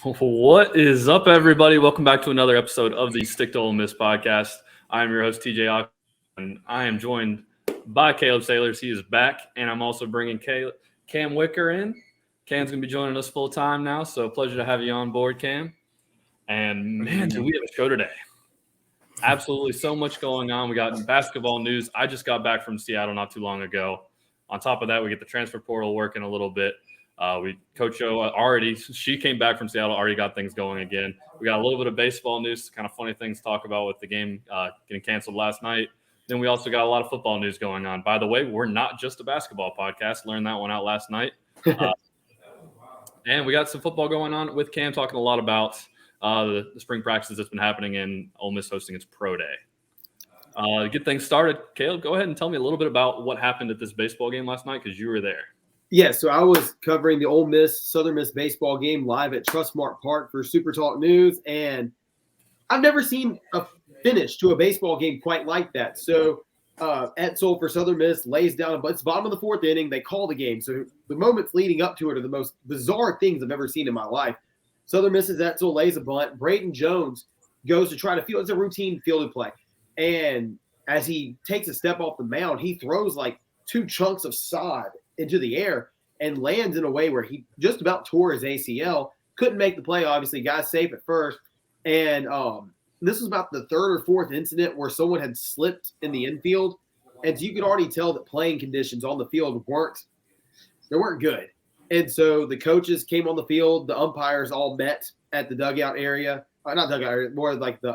What is up, everybody? Welcome back to another episode of the Stick to Ole Miss Podcast. I'm your host, TJ Oxley, and I am joined by Caleb Salers. He is back, and I'm also bringing Kam Wicker in. Cam's going to be joining us full time now, so pleasure to have you on board, Cam. And, man, do we have a show today. Absolutely so much going on. We got basketball news. I just got back from Seattle not too long ago. On top of that, we get the transfer portal working a little bit. Coach O she came back from Seattle, already got things going again. We got a little bit of baseball news, kind of funny things to talk about with the game getting canceled last night. Then we also got a lot of football news going on. By the way, we're not just a basketball podcast. Learned that one out last night. And we got some football going on with Cam talking a lot about the spring practices that's been happening in Ole Miss hosting its pro day. To get things started, Caleb, go ahead and tell me a little bit about what happened at this baseball game last night because you were there. Yeah, so I was covering the Ole Miss Southern Miss baseball game live at Trustmark Park for Super Talk News, and I've never seen a finish to a baseball game quite like that. So Etzel for Southern Miss lays down it's bottom of the fourth inning. They call the game. So the moments leading up to it are the most bizarre things I've ever seen in my life. Southern Miss's Etzel lays a bunt. Braden Jones goes to try to field. It's a routine fielded play. And as he takes a step off the mound, he throws like two chunks of sod into the air and lands in a way where he just about tore his ACL. Couldn't make the play, obviously. Got safe at first. And this was about the third or fourth incident where someone had slipped in the infield. And so you could already tell that playing conditions on the field weren't good. And so the coaches came on the field. The umpires all met at the dugout area. Not dugout area, more like the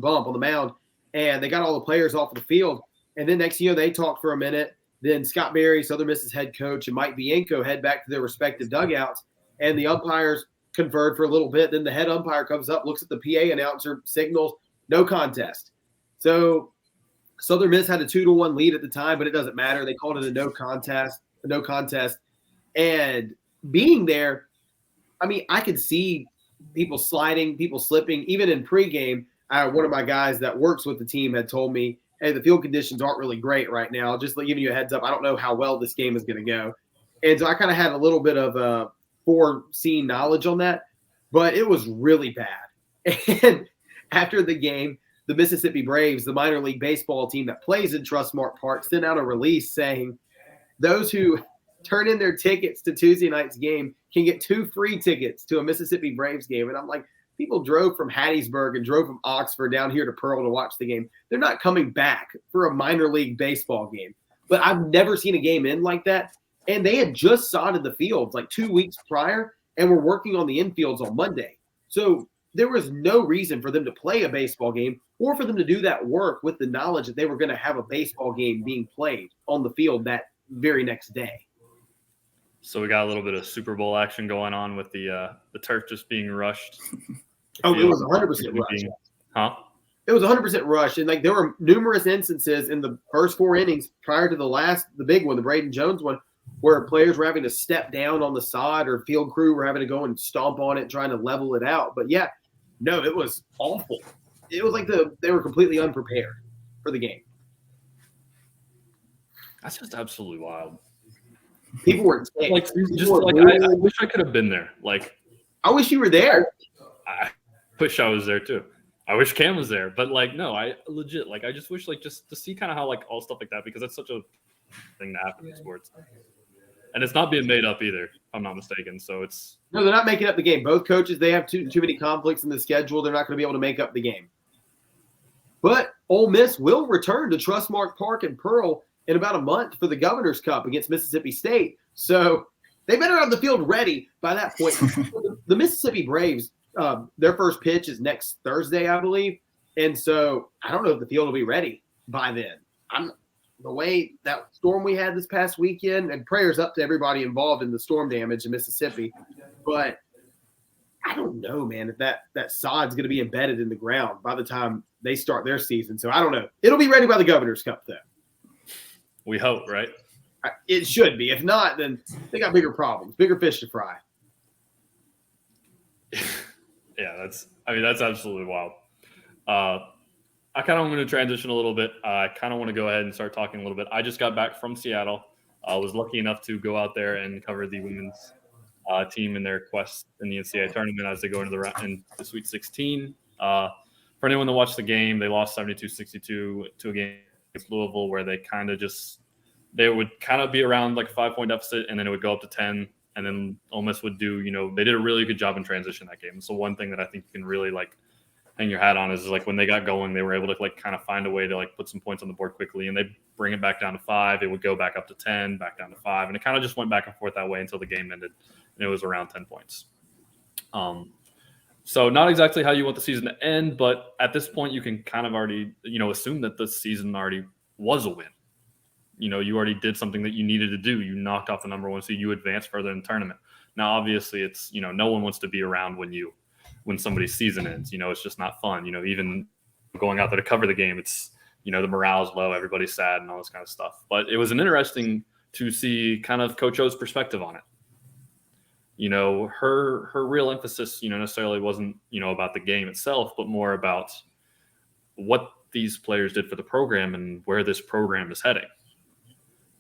bump on the mound. And they got all the players off of the field. And then next thing you know, they talked for a minute. Then Scott Berry, Southern Miss's head coach, and Mike Bianco head back to their respective dugouts. And the umpires conferred for a little bit. Then the head umpire comes up, looks at the PA announcer, signals, no contest. So Southern Miss had a 2-1 lead at the time, but it doesn't matter. They called it a no contest. And being there, I mean, I could see people sliding, people slipping. Even in pregame, one of my guys that works with the team had told me, hey, the field conditions aren't really great right now. Just giving you a heads up, I don't know how well this game is going to go. And so I kind of had a little bit of foreseen knowledge on that, but it was really bad. And after the game, the Mississippi Braves, the minor league baseball team that plays in Trustmark Park, sent out a release saying those who turn in their tickets to Tuesday night's game can get 2 free tickets to a Mississippi Braves game. And I'm like, people drove from Hattiesburg and drove from Oxford down here to Pearl to watch the game. They're not coming back for a minor league baseball game. But I've never seen a game end like that. And they had just sodded the fields like 2 weeks prior and were working on the infields on Monday. So there was no reason for them to play a baseball game or for them to do that work with the knowledge that they were going to have a baseball game being played on the field that very next day. So we got a little bit of Super Bowl action going on with the turf just being rushed. Oh, it was 100% rushed. Huh? It was 100% rushed. And there were numerous instances in the first 4 innings prior to the big one, the Braden Jones one, where players were having to step down on the sod or field crew were having to go and stomp on it, trying to level it out. But yeah, no, it was awful. It was like they were completely unprepared for the game. That's just absolutely wild. People were I wish I could have been there. I wish you were there. I wish I was there too. I wish Cam was there, but no, I legit I just wish just to see kind of how all stuff like that, because that's such a thing to happen in sports, and it's not being made up either, if I'm not mistaken. So no, they're not making up the game. Both coaches, they have too many conflicts in the schedule. They're not going to be able to make up the game. But Ole Miss will return to Trustmark Park in Pearl in about a month for the Governor's Cup against Mississippi State. So they better have the field ready by that point. The Mississippi Braves, their first pitch is next Thursday, I believe. And so I don't know if the field will be ready by then. The way that storm we had this past weekend, and prayers up to everybody involved in the storm damage in Mississippi. But I don't know, man, if that sod's going to be embedded in the ground by the time they start their season. So I don't know. It'll be ready by the Governor's Cup, though. We hope, right? It should be. If not, then they got bigger problems, bigger fish to fry. Yeah, that's absolutely wild. I kind of want to transition a little bit. I kind of want to go ahead and start talking a little bit. I just got back from Seattle. I was lucky enough to go out there and cover the women's team in their quest in the NCAA tournament as they go into the Sweet 16. For anyone that watched the game, they lost 72-62 to a game against Louisville where they would kind of be around like a 5-point deficit, and then it would go up to 10, and then Ole Miss would do, they did a really good job in transition that game. So one thing that I think you can really like hang your hat on is like when they got going, they were able to like kind of find a way to like put some points on the board quickly, and they bring it back down to 5. It would go back up to 10, back down to 5, and it kind of just went back and forth that way until the game ended, and it was around 10 points. So not exactly how you want the season to end, but at this point you can kind of already, assume that the season already was a win. You already did something that you needed to do. You knocked off the number 1 seed. You advanced further in the tournament. Now, obviously, it's, no one wants to be around when somebody's season ends. It's just not fun. Even going out there to cover the game, it's, the morale's low. Everybody's sad and all this kind of stuff. But it was interesting to see kind of Coach O's perspective on it. Her real emphasis, necessarily wasn't, about the game itself, but more about what these players did for the program and where this program is heading.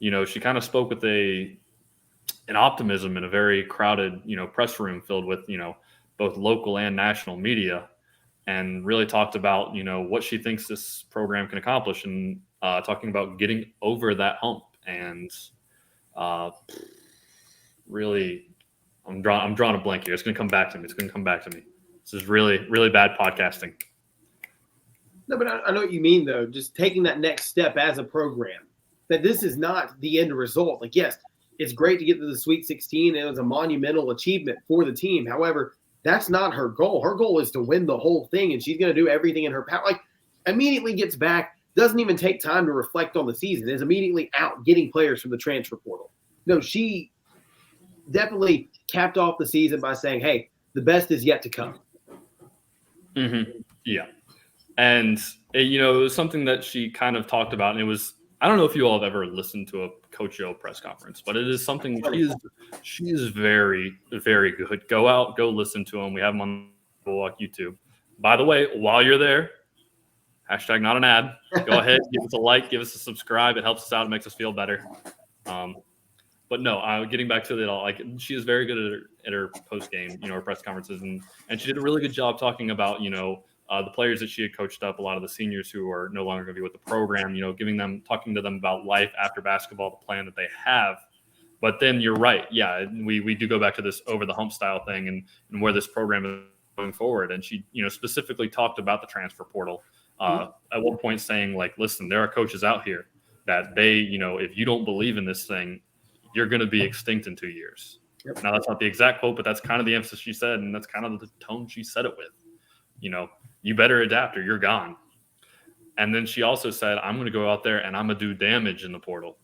She kind of spoke with an optimism in a very crowded, press room filled with, both local and national media, and really talked about, what she thinks this program can accomplish, and talking about getting over that hump. And really, I'm drawing a blank here. It's going to come back to me. This is really, really bad podcasting. No, but I know what you mean, though. Just taking that next step as a program, that this is not the end result. Like, yes, it's great to get to the Sweet 16. It was a monumental achievement for the team. However, that's not her goal. Her goal is to win the whole thing, and she's going to do everything in her power. Like, immediately gets back, doesn't even take time to reflect on the season, is immediately out getting players from the transfer portal. No, she definitely capped off the season by saying, hey, the best is yet to come. Mm-hmm. Yeah. And, it was something that she kind of talked about, and it was, I don't know if you all have ever listened to a Coach O press conference, but it is something she is very, very good. Go listen to him. We have him on YouTube. By the way, while you're there, hashtag not an ad, go ahead, give us a like, give us a subscribe. It helps us out. It makes us feel better. But no, getting back to it all, like she is very good at her post game, her press conferences, and she did a really good job talking about, the players that she had coached up, a lot of the seniors who are no longer going to be with the program, talking to them about life after basketball, the plan that they have. But then you're right. Yeah, we do go back to this over the hump style thing and where this program is going forward. And she, specifically talked about the transfer portal at one point saying like, listen, there are coaches out here that they, if you don't believe in this thing, you're going to be extinct in 2 years. Yep. Now, that's not the exact quote, but that's kind of the emphasis she said, and that's kind of the tone she said it with. You better adapt or you're gone. And then she also said, I'm going to go out there and I'm going to do damage in the portal.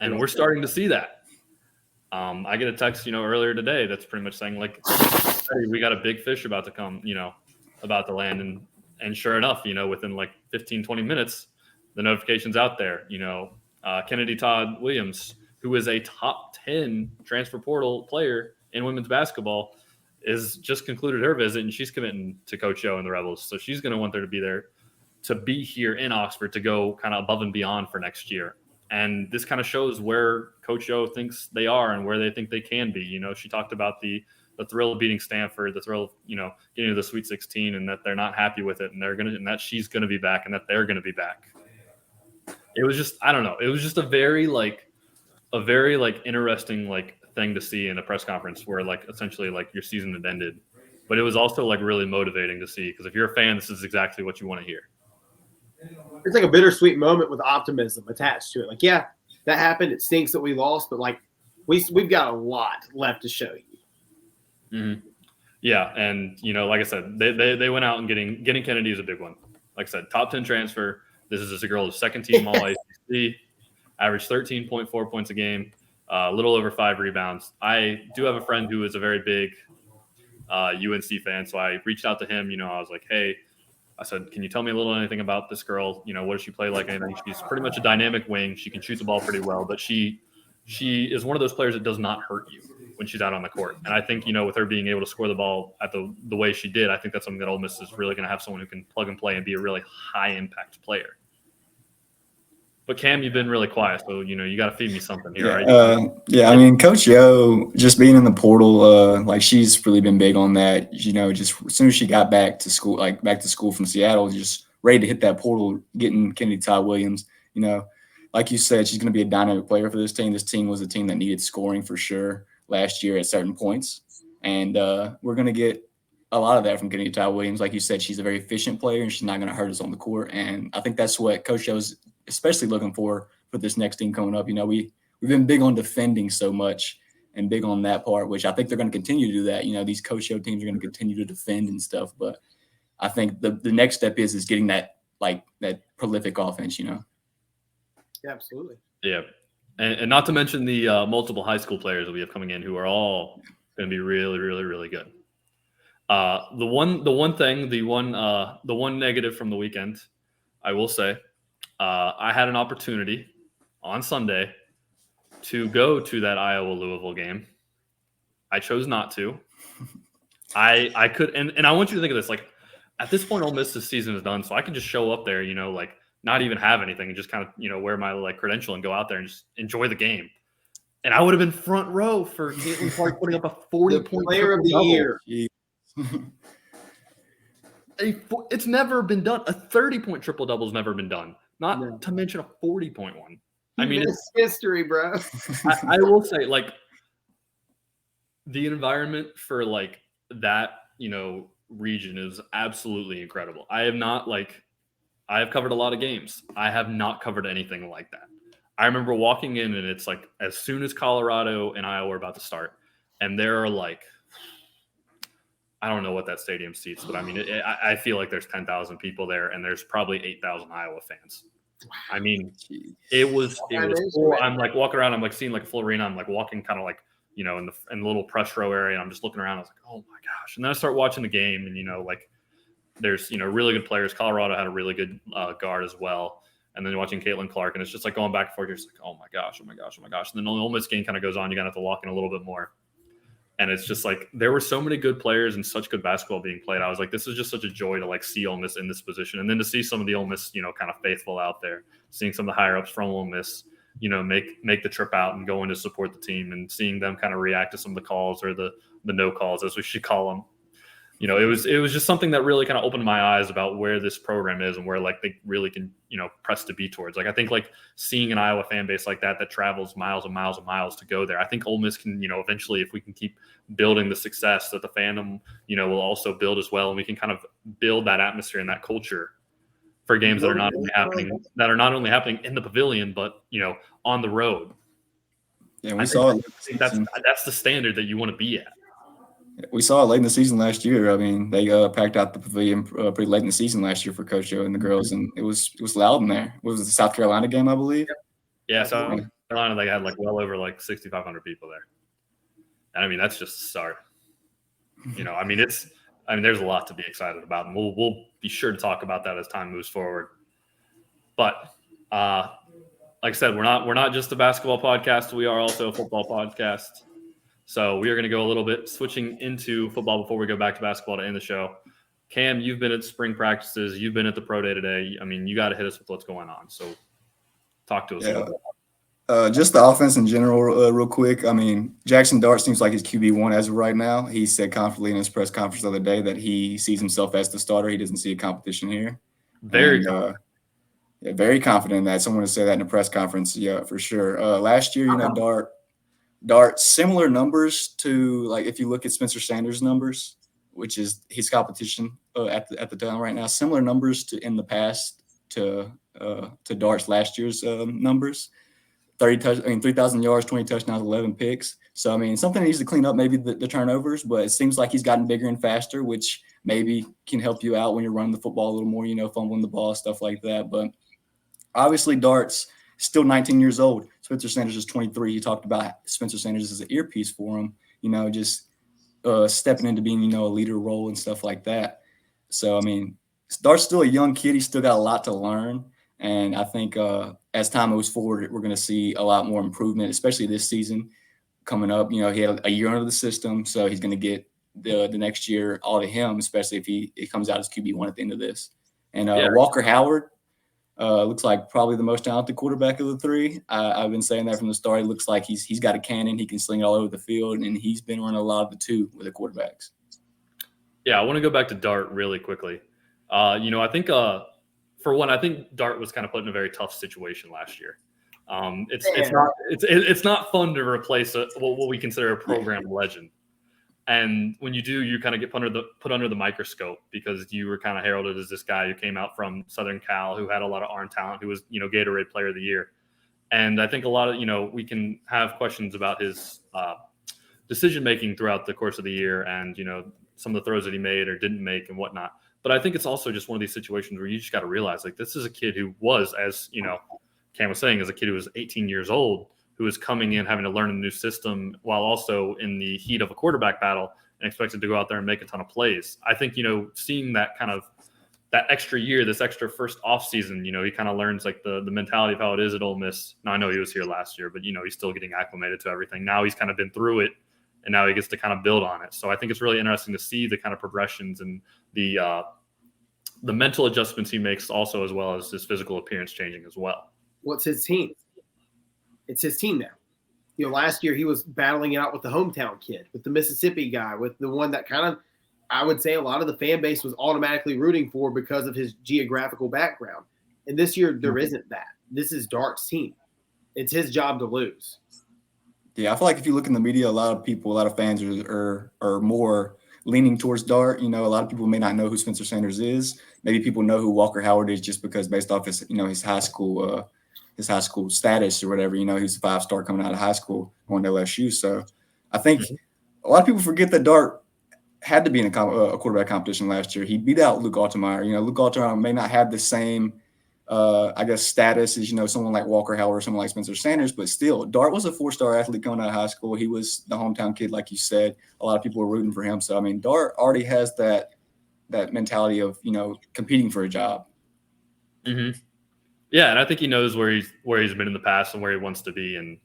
And we're starting to see that. I get a text, earlier today that's pretty much saying, like, hey, we got a big fish about to come, about to land. And sure enough, within like 15, 20 minutes, the notification's out there. Kennedy Todd Williams, who is a top 10 transfer portal player in women's basketball, is just concluded her visit, and she's committing to Coach O and the Rebels. So she's going to want there to be there, to be here in Oxford, to go kind of above and beyond for next year. And this kind of shows where Coach O thinks they are and where they think they can be. She talked about the thrill of beating Stanford, the thrill of, getting to the Sweet 16, and that they're not happy with it, and that she's going to be back, and that they're going to be back. It was just, I don't know. It was just a very interesting thing to see in a press conference where essentially your season had ended, but it was also really motivating to see, because if you're a fan, this is exactly what you want to hear. It's like a bittersweet moment with optimism attached to it. Like, yeah, that happened. It stinks that we lost, but we've got a lot left to show you. Mm-hmm. Yeah, and like I said, they went out and getting Kennedy is a big one. Like I said, top 10 transfer. This is just a girl who's second team all ACC, averaged 13.4 points a game. A little over 5 rebounds. I do have a friend who is a very big UNC fan, so I reached out to him. I was like, hey, I said, can you tell me a little anything about this girl? What does she play like? Anything? She's pretty much a dynamic wing. She can shoot the ball pretty well, but she is one of those players that does not hurt you when she's out on the court. And I think, with her being able to score the ball at the way she did, I think that's something that Ole Miss is really going to have someone who can plug and play and be a really high impact player. But Cam, you've been really quiet, so you got to feed me something here. Yeah. I mean, Coach Yo just being in the portal, like she's really been big on that. Just as soon as she got back to school from Seattle, just ready to hit that portal, getting Kennedy Todd Williams. Like you said, she's going to be a dynamic player for this team. This team was a team that needed scoring for sure last year at certain points, and we're going to get a lot of that from Kennedy Todd Williams. Like you said, she's a very efficient player, and she's not going to hurt us on the court. And I think that's what Coach Yo's especially looking for this next team coming up. We've been big on defending so much and big on that part, which I think they're going to continue to do that. These Coach Yo teams are going to continue to defend and stuff. But I think the next step is getting that prolific offense. Yeah, absolutely. Yeah, and not to mention the multiple high school players that we have coming in who are all going to be really, really, really good. The one negative from the weekend, I will say, I had an opportunity on Sunday to go to that Iowa-Louisville game. I chose not to. I could, and I want you to think of this, like, at this point, Ole Miss's season is done, so I can just show up there, not even have anything and just kind of, wear my credential and go out there and just enjoy the game. And I would have been front row for Caitlin Clark putting up a 40-point player of the year. It's never been done. A 30-point triple-double has never been done. Not to mention a 40-point one. I mean, it's history, bro. I will say, the environment for that, region is absolutely incredible. I have covered a lot of games. I have not covered anything like that. I remember walking in, and it's as soon as Colorado and Iowa are about to start, and there are I don't know what that stadium seats, but I mean, I feel like there's 10,000 people there, and there's probably 8,000 Iowa fans. I mean, it was cool. I'm walking around, I'm seeing a full arena. I'm walking kind of in the little press row area, and I'm just looking around. I was like, oh my gosh. And then I start watching the game, and there's really good players. Colorado had a really good guard as well. And then watching Caitlin Clark, and it's just going back and forth. You're just oh my gosh. And then the Ole Miss game kind of goes on. You gotta have to lock in a little bit more. And it's just there were so many good players and such good basketball being played. I was like, this is just such a joy to see Ole Miss in this position. And then to see some of the Ole Miss, kind of faithful out there, seeing some of the higher ups from Ole Miss, make the trip out and go in to support the team, and seeing them kind of react to some of the calls, or the no calls, as we should call them. It was just something that really kind of opened my eyes about where this program is and where they really can, press to be towards. I think seeing an Iowa fan base like that travels miles and miles and miles to go there. I think Ole Miss can, eventually, if we can keep building the success that the fandom, will also build as well. And we can kind of build that atmosphere and that culture for games that are not only happening in the pavilion, but, on the road. Yeah, we saw it. That's the standard that you want to be at. We saw it late in the season last year. I mean, they packed out the pavilion pretty late in the season last year for Coach Joe and the girls, and it was loud in there. What was it, the South Carolina game, I believe? Yeah, South Carolina, they had well over 6,500 people there. And I mean, that's just a start. There's a lot to be excited about, and we'll be sure to talk about that as time moves forward. But like I said, we're not just a basketball podcast. We are also a football podcast. So we are going to go a little bit switching into football before we go back to basketball to end the show. Cam, you've been at spring practices. You've been at the pro day today. I mean, you got to hit us with what's going on. So talk to us. Yeah. Just the offense in general, real quick. I mean, Jackson Dart seems like his QB1 as of right now. He said confidently in his press conference the other day that he sees himself as the starter. He doesn't see a competition here. Very confident in that. Someone to say that in a press conference. Yeah, for sure. Last year, Dart, similar numbers to if you look at Spencer Sanders' numbers, which is his competition at the time right now. Similar numbers in the past to Dart's last year's numbers. 3,000 yards, 20 touchdowns, 11 picks. So I mean, something needs to clean up, maybe the turnovers, but it seems like he's gotten bigger and faster, which maybe can help you out when you're running the football a little more. Fumbling the ball, stuff like that. But obviously, Dart's still 19 years old. Spencer Sanders is 23. You talked about Spencer Sanders as an earpiece for him, just stepping into being, a leader role and stuff like that. So, I mean, Dart's still a young kid. He's still got a lot to learn. And I think as time moves forward, we're going to see a lot more improvement, especially this season coming up. He had a year under the system, so he's going to get the next year all to him, especially if he comes out as QB1 at the end of this. And Walker Howard, Looks like probably the most talented quarterback of the three. I've been saying that from the start. It looks like he's got a cannon. He can sling it all over the field, and he's been running a lot of the two with the quarterbacks. Yeah, I want to go back to Dart really quickly. I think for one, I think Dart was kind of put in a very tough situation last year. It's not fun to replace what we consider a program legend. And when you do, you kind of get put under the microscope because you were kind of heralded as this guy who came out from Southern Cal, who had a lot of arm talent, who was, Gatorade Player of the Year. And I think a lot of, we can have questions about his decision-making throughout the course of the year and, some of the throws that he made or didn't make and whatnot. But I think it's also just one of these situations where you just got to realize, like, this is a kid who was, as, Cam was saying, as a kid who was 18 years old, who was coming in, having to learn a new system while also in the heat of a quarterback battle and expected to go out there and make a ton of plays. I think, seeing that kind of that extra year, this extra first off season, he kind of learns like the mentality of how it is at Ole Miss. Now I know he was here last year, but he's still getting acclimated to everything. Now he's kind of been through it and now he gets to kind of build on it. So I think it's really interesting to see the kind of progressions and the mental adjustments he makes also, as well as his physical appearance changing as well. Well, it's his team. It's his team now. Last year he was battling it out with the hometown kid, with the Mississippi guy, with the one that kind of, I would say a lot of the fan base was automatically rooting for because of his geographical background. And this year there isn't that. This is Dart's team. It's his job to lose. Yeah, I feel like if you look in the media, a lot of fans are more leaning towards Dart. A lot of people may not know who Spencer Sanders is. Maybe people know who Walker Howard is just because based off his high school status or whatever, he's a 5-star coming out of high school going to LSU. So I think a lot of people forget that Dart had to be in a quarterback competition last year. He beat out Luke Altemeyer. Luke Altemeyer may not have the same, status as, someone like Walker Howard or someone like Spencer Sanders, but still, Dart was a 4-star athlete coming out of high school. He was the hometown kid, like you said. A lot of people were rooting for him. So, Dart already has that mentality of, competing for a job. Mm-hmm. Yeah, and I think he knows where he's been in the past and where he wants to be, and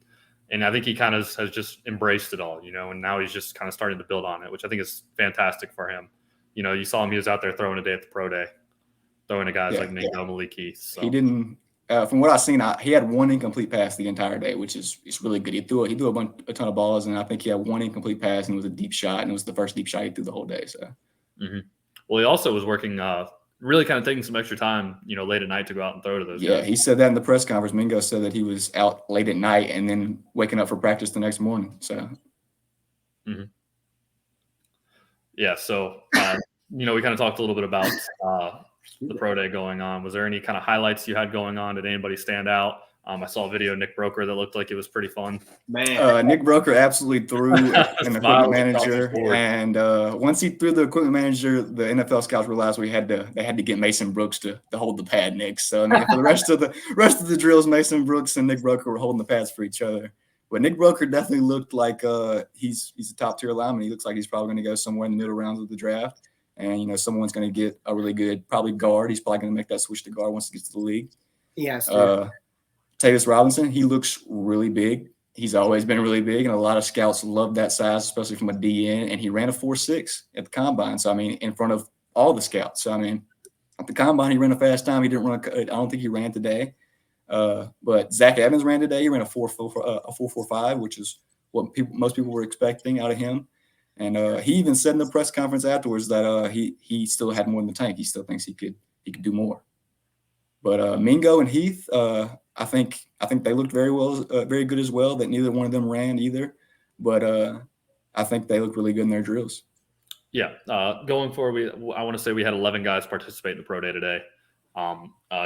I think he kind of has just embraced it all, and now he's just kind of starting to build on it, which I think is fantastic for him. You saw him; he was out there throwing a day at the pro day, throwing to guys like Mingo, Malik Heath. So. He didn't. From what I've seen, he had one incomplete pass the entire day, which is really good. He threw a ton of balls, and I think he had one incomplete pass, and it was a deep shot, and it was the first deep shot he threw the whole day. So, Well, he also was working. Really kind of taking some extra time, late at night to go out and throw to those guys. Yeah, he said that in the press conference. Mingo said that he was out late at night and then waking up for practice the next morning. So, yeah. So, we kind of talked a little bit about the pro day going on. Was there any kind of highlights you had going on? Did anybody stand out? I saw a video of Nick Broker that looked like it was pretty fun. Man, Nick Broker absolutely threw an equipment manager, and once he threw the equipment manager, the NFL scouts realized they had to get Mason Brooks to hold the pad next. So for the rest of the drills, Mason Brooks and Nick Broker were holding the pads for each other. But Nick Broker definitely looked like he's a top tier lineman. He looks like he's probably going to go somewhere in the middle rounds of the draft, and someone's going to get a really good probably guard. He's probably going to make that switch to guard once he gets to the league. Yes. Tavis Robinson, he looks really big. He's always been really big, and a lot of scouts love that size, especially from a DN, and he ran a 4.6 at the Combine. So, in front of all the scouts. So, at the Combine, he ran a fast time. He didn't run I don't think he ran today. But Zach Evans ran today. He ran a 4.45, which is what most people were expecting out of him. And he even said in the press conference afterwards that he still had more in the tank. He still thinks he could do more. But Mingo and Heath, I think they looked very good as well. That neither one of them ran either, but I think they looked really good in their drills. Yeah, going forward, I want to say we had 11 guys participate in the pro day today.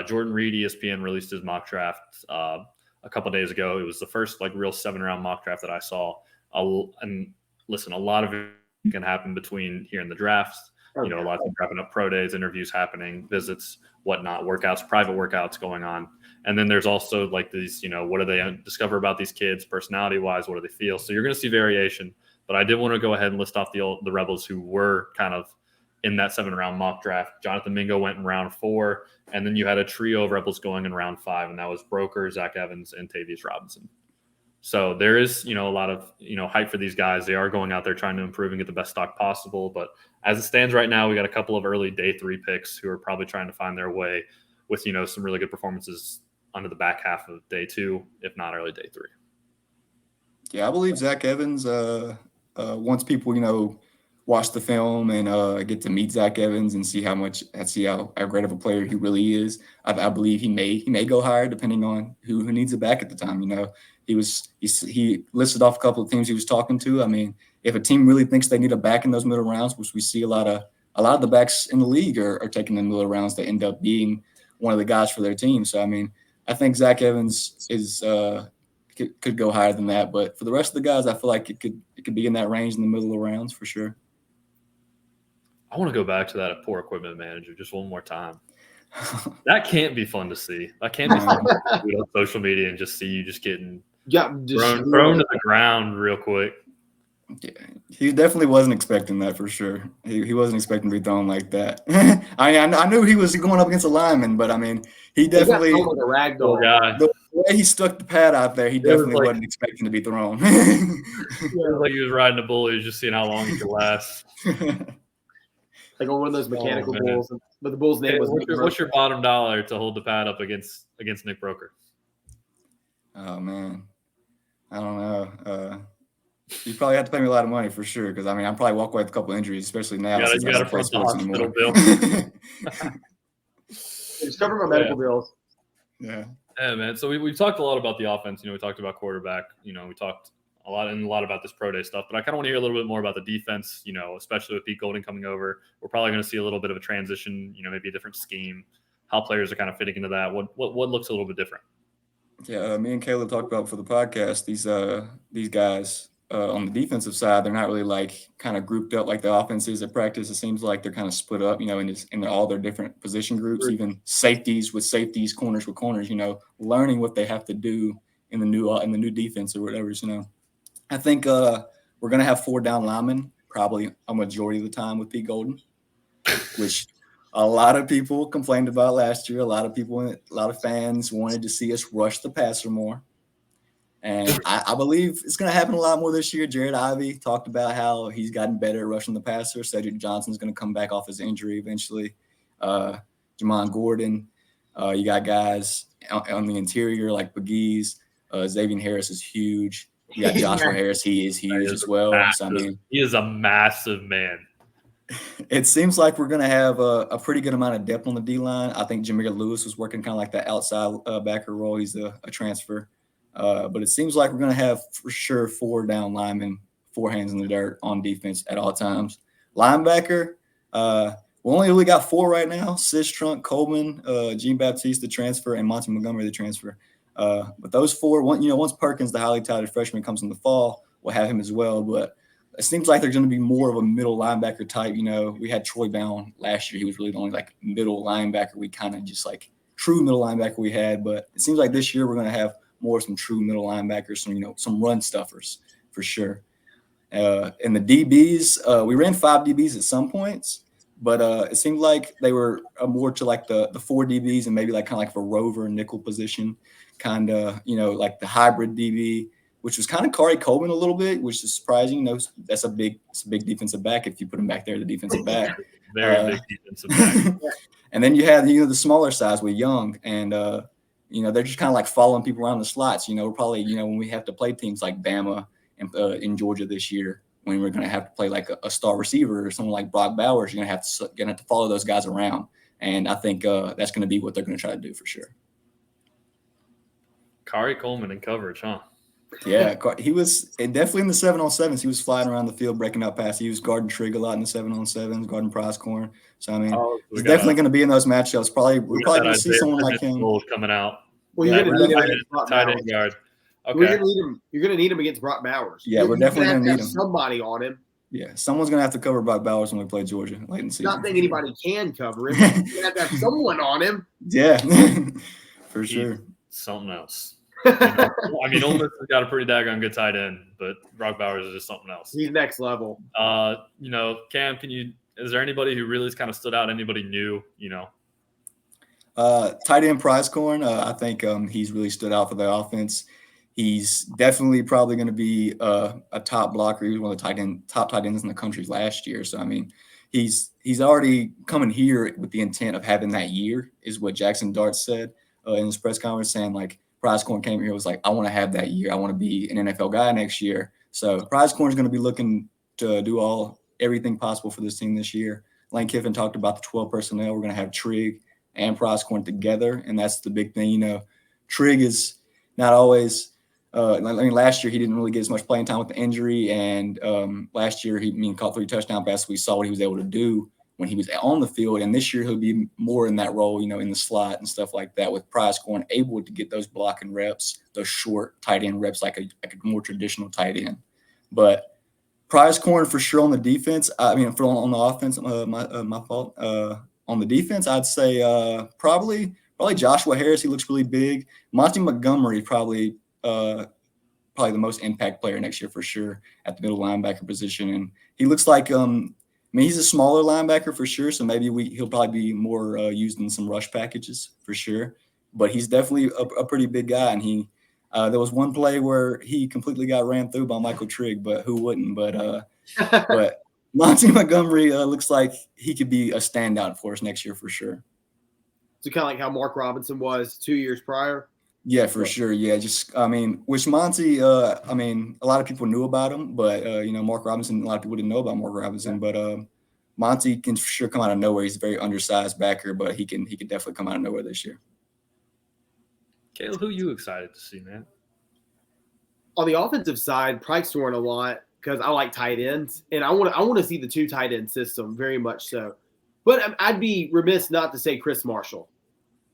Jordan Reed, ESPN, released his mock draft a couple days ago. It was the first real 7-round mock draft that I saw. And listen, a lot of it can happen between here and the drafts. A lot of things wrapping up pro days, interviews happening, visits, whatnot, workouts, private workouts going on. And then there's also these, what do they discover about these kids personality-wise? What do they feel? So you're going to see variation. But I did want to go ahead and list off the Rebels who were kind of in that 7-round mock draft. Jonathan Mingo went in round 4, and then you had a trio of Rebels going in round 5, and that was Broker, Zach Evans, and Tavius Robinson. So there is, a lot of, hype for these guys. They are going out there trying to improve and get the best stock possible. But as it stands right now, we got a couple of early day 3 picks who are probably trying to find their way with, some really good performances under the back half of day 2, if not early day 3. Yeah, I believe Zach Evans, once people, watch the film and get to meet Zach Evans and see how great of a player he really is, I believe he may go higher depending on who needs it back at the time. He listed off a couple of teams he was talking to. I mean, if a team really thinks they need a back in those middle rounds, which we see a lot of the backs in the league are taking the middle rounds, they end up being one of the guys for their team. So I mean, I think Zach Evans could go higher than that, but for the rest of the guys, I feel like it could be in that range in the middle of the rounds for sure. I want to go back to that poor equipment manager just one more time. That can't be fun to see. That can't be fun to do on social media and just see you just getting thrown to the ground real quick. Yeah, he definitely wasn't expecting that for sure. He wasn't expecting to be thrown like that. I knew he was going up against a lineman, but I mean, he definitely like a ragdoll guy. The way he stuck the pad out there, he definitely wasn't expecting to be thrown. It was like he was riding a bull. He was just seeing how long he could last. Like on one of those mechanical bulls, but the bull's name was. What's your bottom dollar to hold the pad up against Nick Broker? Oh man, I don't know. You probably have to pay me a lot of money for sure, because I mean, I'm probably walk away with a couple injuries, especially now. You got to front the hospital bill. Just cover my medical bills. Yeah. Yeah, man. So we've talked a lot about the offense. We talked about quarterback. We talked a lot about this pro day stuff, but I kind of want to hear a little bit more about the defense, especially with Pete Golding coming over. We're probably going to see a little bit of a transition, maybe a different scheme, how players are kind of fitting into that. What looks a little bit different? Yeah, me and Caleb talked about for the podcast, these guys on the defensive side, they're not really like kind of grouped up like the offense is at practice. It seems like they're kind of split up, in all their different position groups, even safeties with safeties, corners with corners, learning what they have to do in the new defense or whatever, I think we're going to have 4 down linemen probably a majority of the time with Pete Golding, which a lot of people complained about last year. A lot of fans wanted to see us rush the passer more. And I believe it's going to happen a lot more this year. Jared Ivey talked about how he's gotten better at rushing the passer. Cedric Johnson's going to come back off his injury eventually. Jamon Gordon. You got guys on the interior like Pegues. Xavier Harris is huge. You got Joshua Harris. He is huge as well. So, I mean, he is a massive man. It seems like we're going to have a pretty good amount of depth on the D-line. I think Jameer Lewis was working kind of like that outside backer role. He's a transfer. But it seems like we're going to have for sure 4 down linemen, 4 hands in the dirt on defense at all times. Linebacker, we only really got 4 right now: Sis Trunk, Coleman, Jean Baptiste, the transfer, and Monty Montgomery, the transfer. But those 4, once Perkins, the highly touted freshman, comes in the fall, we'll have him as well. But it seems like there's going to be more of a middle linebacker type. We had Troy Bound last year. He was really the only like middle linebacker we kind of just like true middle linebacker we had. But it seems like this year we're going to have more some true middle linebackers, some run stuffers for sure. And the DBs, we ran 5 DBs at some points, but it seemed like they were more to like the 4 DBs and maybe like kind of like a rover nickel position, kind of, like the hybrid DB, which was kind of Kari Coleman a little bit, which is surprising. That's a big defensive back if you put him back there, the defensive back. Very big defensive back. And then you have, the smaller size with Young and they're just kind of like following people around the slots. We're probably, when we have to play teams like Bama and in Georgia this year, when we're going to have to play like a star receiver or someone like Brock Bowers, you're going to have to follow those guys around. And I think that's going to be what they're going to try to do for sure. Kari Coleman in coverage, huh? Yeah, he was definitely in the 7-on-7s. He was flying around the field, breaking out passes. He was guarding Trigg a lot in the 7-on-7s, guarding Prize Corn. So, I mean, he's definitely going to be in those matchups. We're probably going to see someone like him. Coming out. Well, you're going to need him against Brock tight Bowers. end guard. Okay. You're going to need him against Brock Bowers. Yeah, we're definitely going to need him. Somebody on him. Yeah, someone's going to have to cover Brock Bowers when we play Georgia late in the season. Not saying anybody can cover him. You're going to have someone on him. Yeah, for sure. Something else. I mean, Ole Miss has got a pretty daggone good tight end, but Brock Bowers is just something else. He's next level. Cam, is there anybody who really kind of stood out? Anybody new? Tight end Prize Corn. I think he's really stood out for the offense. He's definitely probably going to be a top blocker. He was one of the top tight ends in the country last year. So I mean, he's already coming here with the intent of having that year, is what Jackson Dart said in his press conference, saying like Prize Corn came here was like, I want to have that year. I want to be an NFL guy next year. So Prize Corn is going to be looking to do everything possible for this team this year. Lane Kiffin talked about the 12 personnel. We're going to have Trigg and Prize Corn together, and that's the big thing. You know, Trigg is not always last year he didn't really get as much playing time with the injury, and last year he caught 3 touchdown passes. We saw what he was able to do when he was on the field, and this year he'll be more in that role, you know, in the slot and stuff like that, with Prize Corn able to get those blocking reps, those short tight end reps like a more traditional tight end. But Prize Corn for sure on the defense. I mean, on the offense, my fault. On the defense, I'd say probably Joshua Harris. He looks really big. Monty Montgomery probably the most impact player next year for sure at the middle linebacker position. And he looks like he's a smaller linebacker for sure, so maybe he'll probably be more used in some rush packages for sure. But he's definitely a pretty big guy, and there was one play where he completely got ran through by Michael Trigg, but who wouldn't? But Monty Montgomery looks like he could be a standout for us next year for sure. So kind of like how Mark Robinson was 2 years prior. Yeah, for sure. Yeah, which Monty, a lot of people knew about him, but Mark Robinson, a lot of people didn't know about Mark Robinson, but Monty can for sure come out of nowhere. He's a very undersized backer, but he can definitely come out of nowhere this year. Caleb, who are you excited to see, man? On the offensive side, Price Torn a lot because I like tight ends, and I want to see the 2 tight end system very much so. But I'd be remiss not to say Chris Marshall.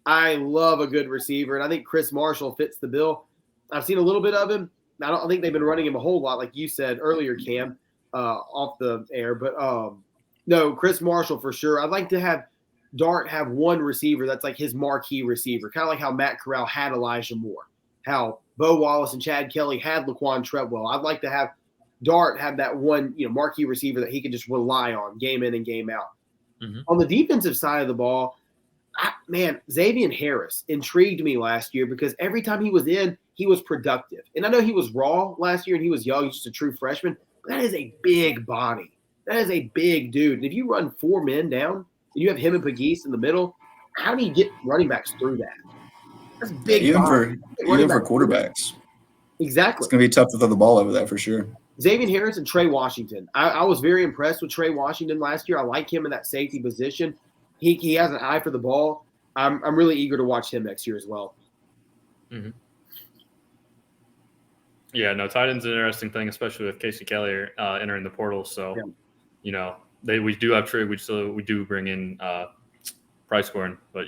I love a good receiver, and I think Chris Marshall fits the bill. I've seen a little bit of him. I don't think they've been running him a whole lot, like you said earlier, Cam, off the air. But no, Chris Marshall for sure. I'd like to have Dart have one receiver that's like his marquee receiver, kind of like how Matt Corral had Elijah Moore, how Bo Wallace and Chad Kelly had Laquan Treadwell. I'd like to have Dart have that one, marquee receiver that he can just rely on game in and game out. Mm-hmm. On the defensive side of the ball, Xavier Harris intrigued me last year because every time he was in, he was productive. And I know he was raw last year and he was young. He's just a true freshman. But that is a big body. That is a big dude. And if you run 4 men down and you have him and Pegues in the middle, how do you get running backs through that? That's big. Even for quarterbacks. Exactly. It's going to be tough to throw the ball over that for sure. Xavier Harris and Trey Washington. I was very impressed with Trey Washington last year. I like him in that safety position. He has an eye for the ball. I'm really eager to watch him next year as well. Mm-hmm. Yeah, no, tight end's an interesting thing, especially with Casey Kelly entering the portal. So, we do have Trigg. We do bring in Price Corn, but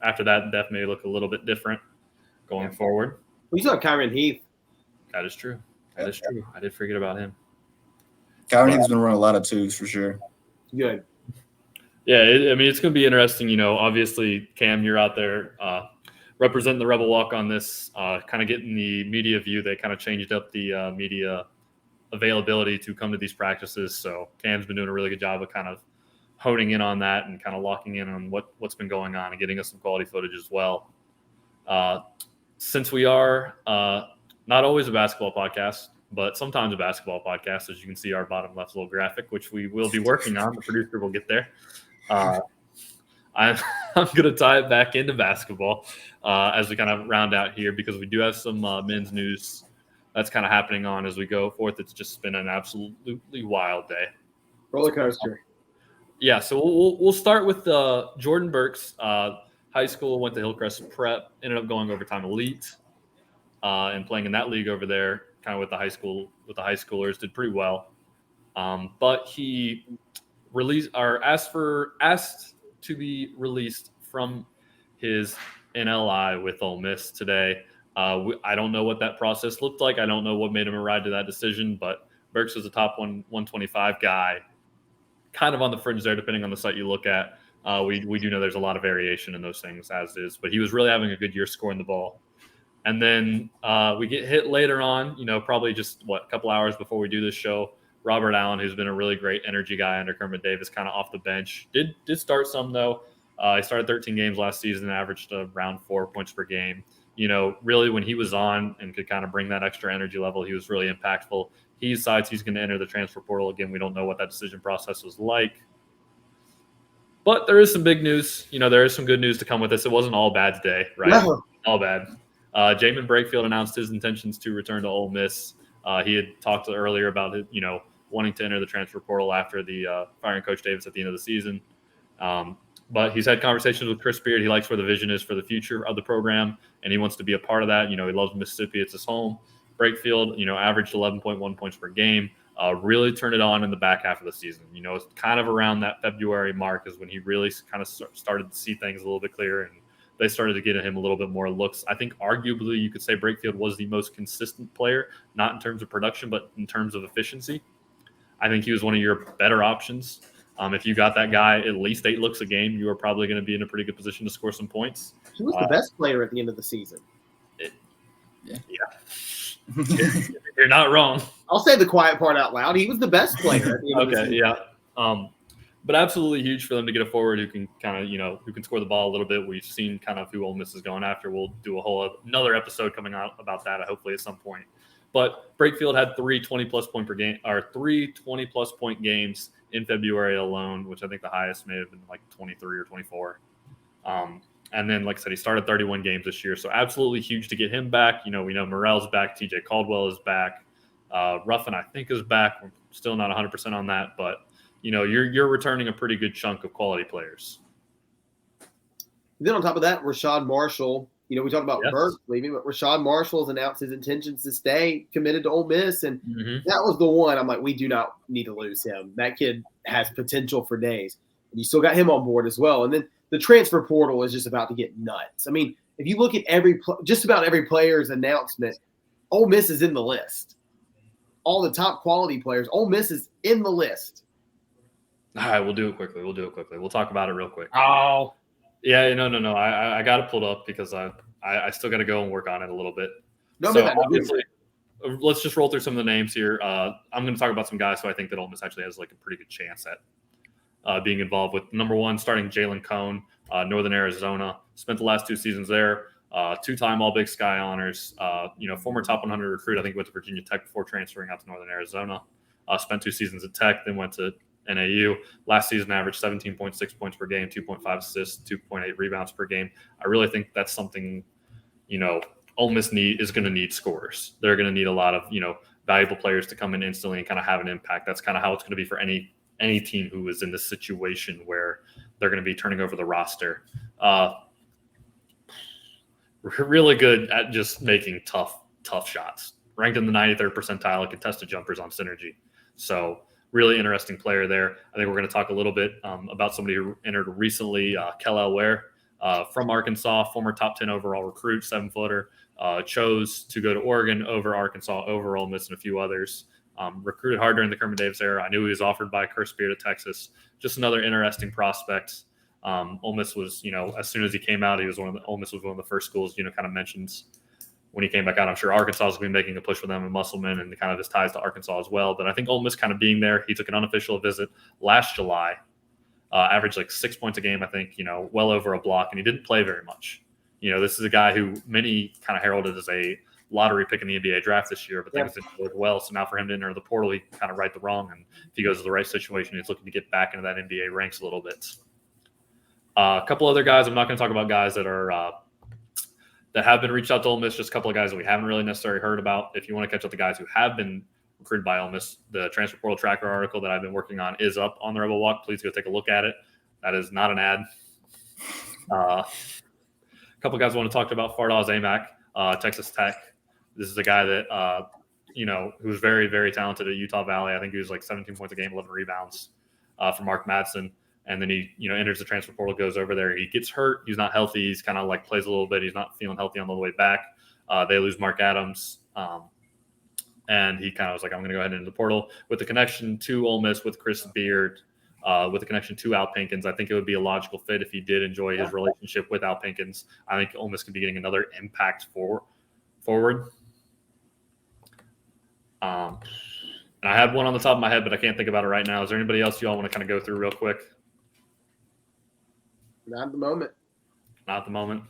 after that, Def may look a little bit different going forward. We still have Kyron Heath. That is true. That is true. I did forget about him. Kyron Heath's been running a lot of 2s for sure. Good. Yeah, it's going to be interesting. Obviously, Cam, you're out there representing the Rebel Walk on this, kind of getting the media view. They kind of changed up the media availability to come to these practices. So Cam's been doing a really good job of kind of honing in on that and kind of locking in on what's been going on and getting us some quality footage as well. Since we are not always a basketball podcast, but sometimes a basketball podcast, as you can see our bottom left little graphic, which we will be working on. The producer will get there. I'm going to tie it back into basketball as we kind of round out here because we do have some men's news that's kind of happening on as we go forth. It's just been an absolutely wild day. Roller coaster. Yeah, so we'll start with Jordan Burks. High school, went to Hillcrest Prep, ended up going overtime elite and playing in that league over there, kind of with the high schoolers, did pretty well. But he asked to be released from his NLI with Ole Miss today. I don't know what that process looked like. I don't know what made him arrive to that decision, but Burks was a top 125 guy, kind of on the fringe there, depending on the site you look at. We do know there's a lot of variation in those things, as is, but he was really having a good year scoring the ball. And then we get hit later on, probably just a couple hours before we do this show. Robert Allen, who's been a really great energy guy under Kermit Davis, kind of off the bench. Did start some, though. He started 13 games last season, averaged around 4 points per game. Really when he was on and could kind of bring that extra energy level, he was really impactful. He decides he's going to enter the transfer portal again. We don't know what that decision process was like. But there is some big news. There is some good news to come with this. It wasn't all bad today, right? No. All bad. Jamin Brakefield announced his intentions to return to Ole Miss. He had talked earlier about it, wanting to enter the transfer portal after the firing Coach Davis at the end of the season. But he's had conversations with Chris Beard. He likes where the vision is for the future of the program, and he wants to be a part of that. He loves Mississippi. It's his home. Brakefield, averaged 11.1 points per game. Really turned it on in the back half of the season. It's kind of around that February mark is when he really kind of started to see things a little bit clearer, and they started to get him a little bit more looks. I think arguably you could say Brakefield was the most consistent player, not in terms of production, but in terms of efficiency. I think he was one of your better options. If you got that guy at least 8 looks a game, you are probably going to be in a pretty good position to score some points. He was the best player at the end of the season. Yeah. You're not wrong. I'll say the quiet part out loud. He was the best player at the end of the season. Yeah. But absolutely huge for them to get a forward who can kind of, who can score the ball a little bit. We've seen kind of who Ole Miss is going after. We'll do another episode coming out about that, hopefully at some point. But Brakefield had 3 20-plus point games in February alone, which I think the highest may have been like 23 or 24. And then, like I said, he started 31 games this year. So absolutely huge to get him back. We know Morrell's back. TJ Caldwell is back. Ruffin, I think, is back. We're still not 100% on that. But, you're returning a pretty good chunk of quality players. Then on top of that, Rashad Marshall, we talked about Burke leaving, but Rashad Marshall has announced his intentions to stay committed to Ole Miss. And that was the one I'm like, we do not need to lose him. That kid has potential for days. And you still got him on board as well. And then the transfer portal is just about to get nuts. I mean, if you look at just about every player's announcement, Ole Miss is in the list. All the top quality players, Ole Miss is in the list. All right, we'll do it quickly. We'll talk about it real quick. Oh. Yeah, no. I got it pulled up because I still got to go and work on it a little bit. Obviously, let's just roll through some of the names here. I'm going to talk about some guys who I think that Ole Miss actually has like a pretty good chance at being involved with. Number 1, starting Jalen Cone, Northern Arizona. Spent the last 2 seasons there. 2-time All Big Sky honors. Former top 100 recruit. I think went to Virginia Tech before transferring out to Northern Arizona. Spent 2 seasons at Tech, then went to NAU. Last season averaged 17.6 points per game, 2.5 assists, 2.8 rebounds per game. I really think that's something, Ole Miss is going to need scorers. They're going to need a lot of, valuable players to come in instantly and kind of have an impact. That's kind of how it's going to be for any team who is in this situation where they're going to be turning over the roster. Really good at just making tough shots. Ranked in the 93rd percentile of contested jumpers on Synergy. So really interesting player there. I think we're going to talk a little bit about somebody who entered recently, Kellel Ware from Arkansas, former top 10 overall recruit, 7-footer, chose to go to Oregon over Arkansas, over Ole Miss, and a few others. Recruited hard during the Kermit Davis era. I knew he was offered by Chris Beard at Texas. Just another interesting prospect. Ole Miss was, as soon as he came out, Ole Miss was one of the first schools, kind of mentions when he came back out. I'm sure Arkansas is going to be making a push for them and Musselman and kind of his ties to Arkansas as well. But I think Ole Miss kind of being there, he took an unofficial visit last July, averaged like 6 points a game, I think, well over a block, and he didn't play very much. This is a guy who many kind of heralded as a lottery pick in the NBA draft this year, but things didn't go well. So now for him to enter the portal, he can kind of right the wrong. And if he goes to the right situation, he's looking to get back into that NBA ranks a little bit. A couple other guys, I'm not going to talk about guys that are that have been reached out to Ole Miss, just a couple of guys that we haven't really necessarily heard about. If you want to catch up the guys who have been recruited by Ole Miss, the transfer portal tracker article that I've been working on is up on the Rebel Walk. Please go take a look at it. That is not an ad. A couple of guys I want to talk about. Fardaws Aimaq, Texas Tech. This is a guy that, who's very, very talented at Utah Valley. I think he was like 17 points a game, 11 rebounds for Mark Madsen. And then he, enters the transfer portal, goes over there. He gets hurt. He's not healthy. He's kind of like plays a little bit. He's not feeling healthy on the way back. They lose Mark Adams. And he kind of was like, I'm going to go ahead into the portal. With the connection to Ole Miss, with Chris Beard, with the connection to Al Pinkins, I think it would be a logical fit if he did enjoy his relationship with Al Pinkins. I think Ole Miss could be getting another impact forward. And I had one on the top of my head, but I can't think about it right now. Is there anybody else you all want to kind of go through real quick? Not at the moment. Not at the moment.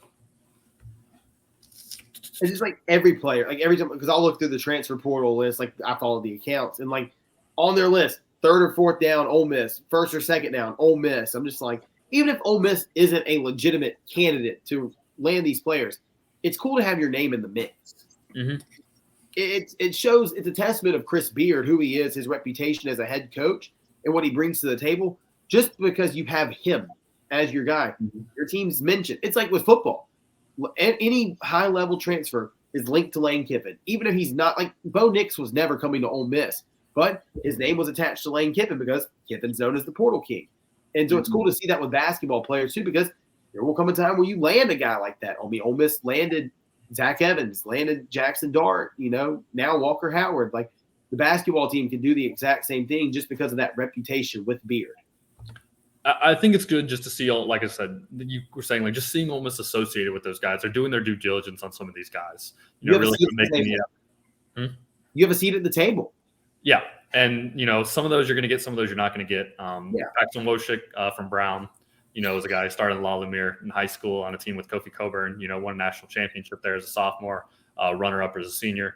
It's just like every player, like every time, because I'll look through the transfer portal list, like I follow the accounts, and like on their list, 3rd or 4th down, Ole Miss, 1st or 2nd down, Ole Miss. I'm just like, even if Ole Miss isn't a legitimate candidate to land these players, it's cool to have your name in the mix. Mm-hmm. It shows, it's a testament of Chris Beard, who he is, his reputation as a head coach, and what he brings to the table. Just because you have him as your guy, your team's mentioned. It's like with football. Any high-level transfer is linked to Lane Kiffin, even if he's not. Like Bo Nix was never coming to Ole Miss, but his name was attached to Lane Kiffin because Kiffin's known as the Portal King. And so it's cool to see that with basketball players too, because there will come a time where you land a guy like that. I mean, Ole Miss landed Zach Evans, landed Jackson Dart, now Walker Howard. Like the basketball team can do the exact same thing just because of that reputation with Beard. I think it's good just to see, like I said, you were saying, like just seeing Ole Miss associated with those guys. They're doing their due diligence on some of these guys. Really making the You have a seat at the table. Yeah. And, some of those you're going to get, some of those you're not going to get. Paxton Wojcik from Brown, was a guy who started in La Lumiere in high school on a team with Kofi Coburn, won a national championship there as a sophomore, runner-up as a senior.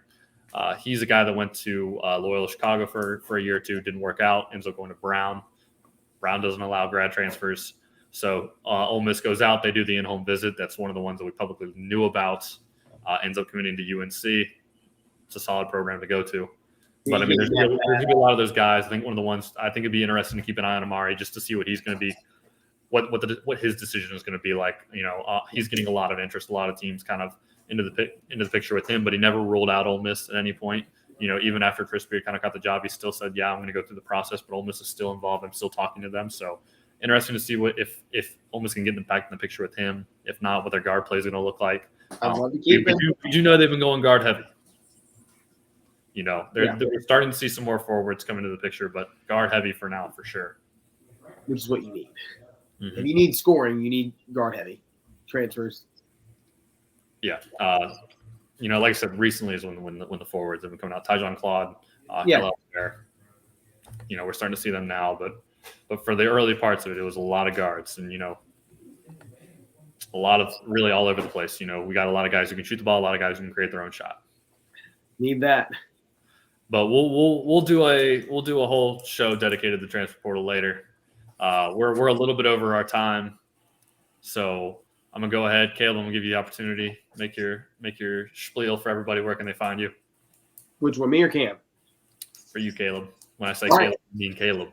He's a guy that went to Loyola Chicago for a year or two, didn't work out, ends up going to Brown. Brown doesn't allow grad transfers. So Ole Miss goes out. They do the in-home visit. That's one of the ones that we publicly knew about. Ends up committing to UNC. It's a solid program to go to. But, there's going to be a lot of those guys. I think one of the ones I think it'd be interesting to keep an eye on Amari just to see what he's going to be, what his decision is going to be like. He's getting a lot of interest, a lot of teams kind of into the picture with him, but he never ruled out Ole Miss at any point. Even after Chris Beard kind of got the job, he still said, yeah, I'm going to go through the process, but Ole Miss is still involved. I'm still talking to them. So interesting to see if Ole Miss can get them back in the picture with him. If not, what their guard play is going to look like. We do know they've been going guard heavy. They're starting to see some more forwards come into the picture, but guard heavy for now, for sure. Which is what you need. Mm-hmm. If you need scoring, you need guard heavy transfers. Yeah. Like I said, recently is when the forwards have been coming out. Tyjon Claude, there. We're starting to see them now, but for the early parts of it was a lot of guards and a lot of really all over the place. We got a lot of guys who can shoot the ball, a lot of guys who can create their own shot. Need that. But we'll do a whole show dedicated to the transfer portal later. We're a little bit over our time, so I'm gonna go ahead, Caleb. I'm gonna give you the opportunity. Make your spiel for everybody. Where can they find you? Which one, me or Cam? For you, Caleb. When I say Caleb, I mean Caleb.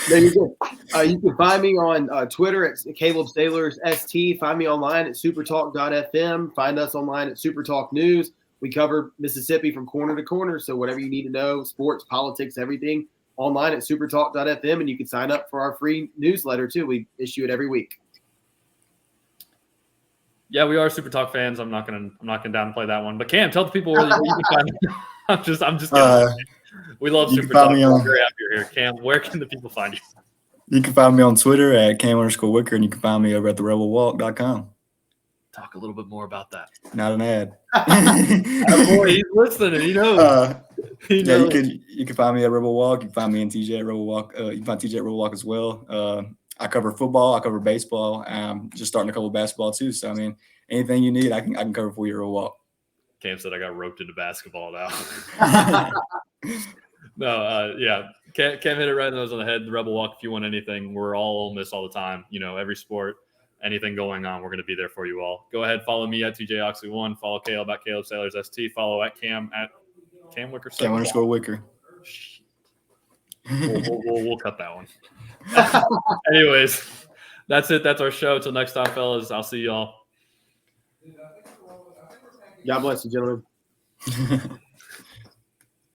There you go. You can find me on Twitter at Caleb Salers ST. Find me online at supertalk.fm. Find us online at Supertalk News. We cover Mississippi from corner to corner. So whatever you need to know, sports, politics, everything, online at supertalk.fm. And you can sign up for our free newsletter too. We issue it every week. Yeah, we are Super Talk fans. I'm not gonna downplay that one. But Cam, tell the people where you can find me. I'm just kidding. We love Super Talk. We're very happy you're here. Cam, where can the people find you? You can find me on Twitter at Kam_Wicker, and you can find me over at therebelwalk.com. Talk a little bit more about that. Not an ad. Boy, he's listening. He knows. You can find me at Rebel Walk. You can find me and TJ at Rebel Walk. You can find TJ at Rebel Walk as well. I cover football. I cover baseball. I'm just starting to cover basketball too. So anything you need, I can cover for you at Rebel Walk. Cam said I got roped into basketball now. No, yeah. Cam hit it right on the head. The Rebel Walk. If you want anything, we're all Ole Miss all the time. Every sport. Anything going on, we're going to be there for you all. Go ahead, follow me at TJ Oxley 1. Follow Caleb at Caleb Salers ST. Follow at Cam at Kam Wicker. Kam_Wicker. We'll cut that one. Anyways, that's it. That's our show. Till next time, fellas. I'll see y'all. God bless you, gentlemen.